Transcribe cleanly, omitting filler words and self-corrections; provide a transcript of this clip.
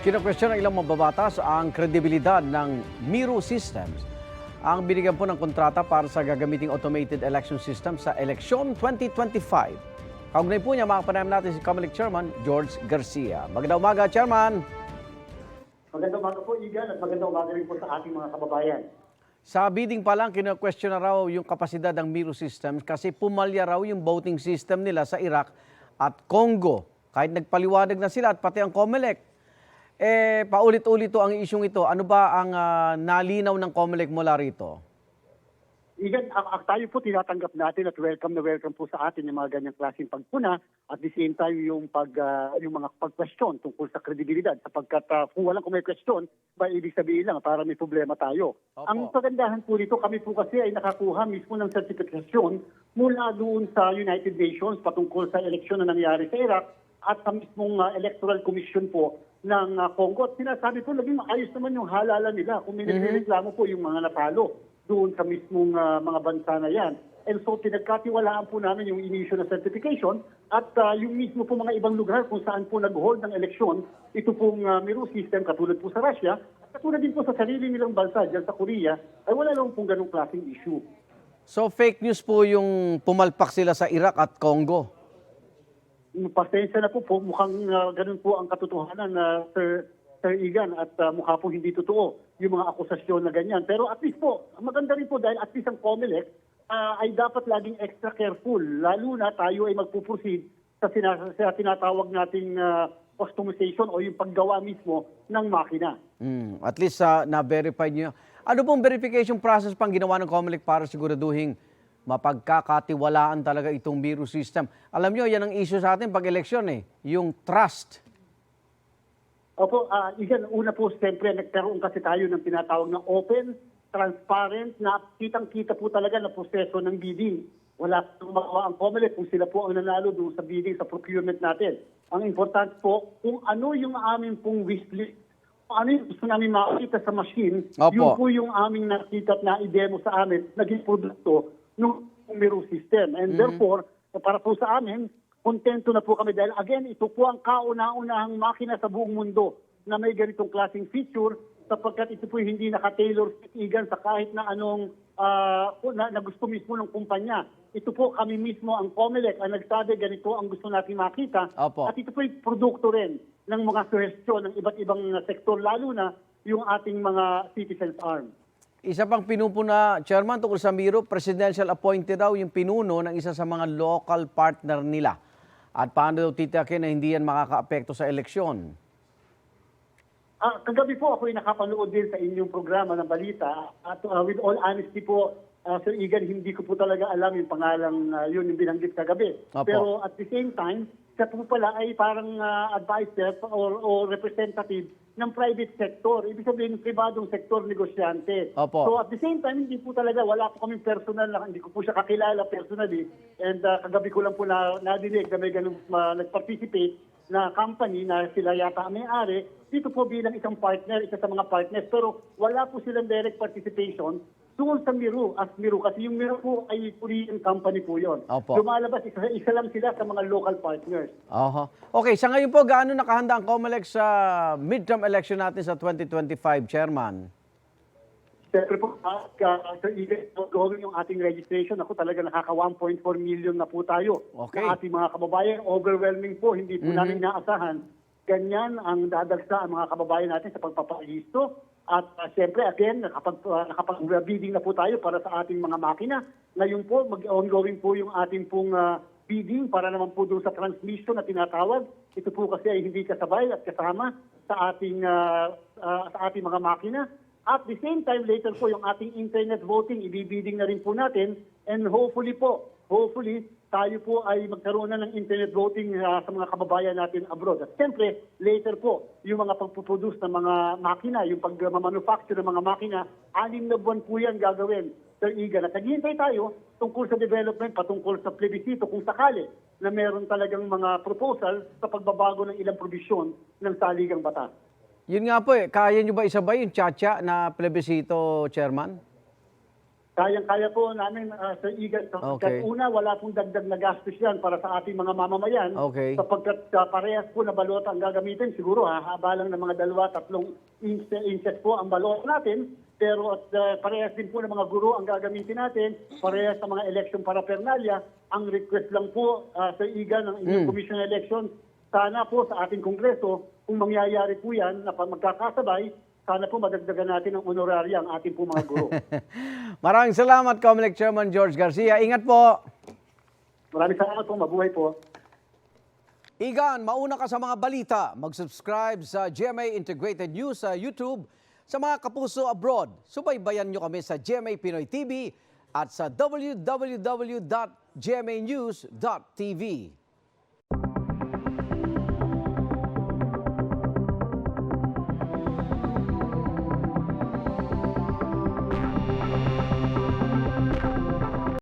Kinakwestiyon ng ilang mababatas ang kredibilidad ng Miro Systems. Ang binigyan po ng kontrata para sa gagamiting automated election system sa eleksyon 2025. Kaugnay po niya, makapanayam natin si Comelec Chairman George Garcia. Magandang umaga, Chairman. Magandang umaga po, Igan, at magandang umaga rin po sa ating mga kababayan. Sa bidding pa lang, kinakwestiyon na raw yung kapasidad ng Miro Systems kasi pumalya raw yung voting system nila sa Iraq at Congo. Kahit nagpaliwanag na sila at pati ang Comelec. Paulit-ulit ang isyong ito. Ano ba ang nalinaw ng Comelec mula rito? Igan, tayo po tinatanggap natin at welcome na welcome po sa atin yung mga ganyang klaseng pagpuna at the same time yung mga pag-question tungkol sa kredibilidad sapagkat kung may question, ba ibig sabihin lang para may problema tayo. Opo. Ang kagandahan po dito, kami po kasi ay nakakuha mismo ng certification mula doon sa United Nations patungkol sa eleksyon na nangyari sa Iraq at sa mismong Electoral Commission po ng Congo. At sinasabi po, naging maayos naman yung halalan nila kung may nagreklamo po yung mga natalo doon sa mismong mga bansa na yan. And so pinagkatiwalaan po namin yung in-issue na certification at yung mismo po mga ibang lugar kung saan po nag-hold ng eleksyon, ito pong Miro system katulad po sa Russia at katulad din po sa sarili nilang bansa dyan sa Korea ay wala lang pong ganong klaseng issue. So fake news po yung pumalpak sila sa Iraq at Congo? Pasensya na po, mukhang ganun po ang katotohanan na Sir Igan at mukha po hindi totoo yung mga akusasyon na ganyan. Pero at least po, maganda rin po dahil at least ang Comelec ay dapat laging extra careful. Lalo na tayo ay magpuproceed sa tinatawag nating customization o yung paggawa mismo ng makina. At least na-verify niyo. Ano pong verification process pang ginawa ng Comelec para siguraduhin mapagkakatiwalaan talaga itong Miro system? Alam niyo, yan ang issue sa atin pag eleksyon yung trust. Opo, Igan, una po, siyempre, nagkaroon kasi tayo ng tinatawag na open, transparent, na kitang-kita po talaga na proseso ng bidding. Wala pong magawa ang Comelec kung sila po ang nanalo doon sa bidding, sa procurement natin. Ang importante po, kung ano yung aming pong wishlist, kung ano yung gusto namin makita sa machine, Opo. yun po yung aming nakita at na-demo sa amin, naging produkto ng Miro system. And therefore, para po sa amin, kontento na po kami dahil again, ito po ang kauna-unahang makina sa buong mundo na may ganitong klaseng feature sapagkat ito po hindi naka-tailor Igan sa kahit na anong na gusto mismo ng kumpanya. Ito po kami mismo, ang Comelec, ang nagsabi ganito ang gusto natin makita. Opo. At ito po yung produkto rin ng mga suhestyon ng iba't ibang sektor, lalo na yung ating mga citizens arm. Isa pang pinupuna, Chairman, tungkol sa Miro, presidential appointed daw yung pinuno ng isa sa mga local partner nila. At paano daw titiyakin na hindi yan makakaapekto sa eleksyon? Kagabi po ako ay nakapanood din sa inyong programa ng balita at with all honesty po, Sir Igan, hindi ko po talaga alam yung pangalang yun yung binanggit kagabi. Opo. Pero at the same time, siya po pala ay parang advisor or representative ng private sector. Ibig sabihin, pribadong sektor, negosyante. Opo. So at the same time, hindi po talaga, wala po kaming personal, hindi ko po siya kakilala personally. And kagabi ko lang po nadinig na may ganun nag-participate na company na sila yata ang may-ari, dito po bilang isang partner, isa sa mga partners. Pero wala po silang direct participation tungkol sa Miro, as Miro. Kasi yung Miro po ay Korean company po yun. Opo. Lumalabas, isa lang sila sa mga local partners. Okay, sa ngayon po, gaano nakahanda ang Comelec sa midterm election natin sa 2025, Chairman? Siyempre po, Sir Igan, gawin yung ating registration. Ako talaga nakaka 1.4 million na po tayo. Okay. Sa ating mga kababayan, overwhelming po, hindi po namin naasahan. Ganyan ang dadagsa ang mga kababayan natin sa pagpapalisto. At siyempre, again, nakapag-bidding na po tayo para sa ating mga makina. Ngayon po, ongoing po yung ating pong bidding para naman po doon sa transmission na tinatawag. Ito po kasi ay hindi kasabay at kasama sa ating mga makina. At the same time, later po yung ating internet voting, ibibidding na rin po natin. And hopefully, tayo po ay magkaroon na ng internet voting sa mga kababayan natin abroad. At siyempre, later po, yung mga pagpuproduce ng mga makina, yung pag-manufacture ng mga makina, 6 na buwan po yan gagawin. Sir Igan, at naghihintay tayo tungkol sa development, patungkol sa plebisito kung sakali na meron talagang mga proposal sa pagbabago ng ilang probisyon ng saligang batas. Yun nga po kaya nyo ba isabay yung tsa-tsa na plebisito, Chairman? Kayang-kaya po namin sa IGAT. Okay. Una, wala pong dagdag na gastos yan para sa ating mga mamamayan. Okay. Sapagkat parehas po na balota ang gagamitin, siguro hahaba lang ng mga 2-3 inches po ang balota natin. Pero parehas din po ng mga guro ang gagamitin natin, parehas sa mga election paraphernalia. Ang request lang po sa IGA ng inyong Commission on Election, sana po sa ating Kongreso, kung mangyayari po yan na magkakasabay, sana po madagdagan natin ng honorarya ang ating po mga guro. Maraming salamat, COMELEC Chairman George Garcia. Ingat po. Maraming salamat po, mabuhay po. Igan, mauna ka sa mga balita. Mag-subscribe sa GMA Integrated News sa YouTube. Sa mga kapuso abroad, subaybayan nyo kami sa GMA Pinoy TV at sa www.gmanews.tv.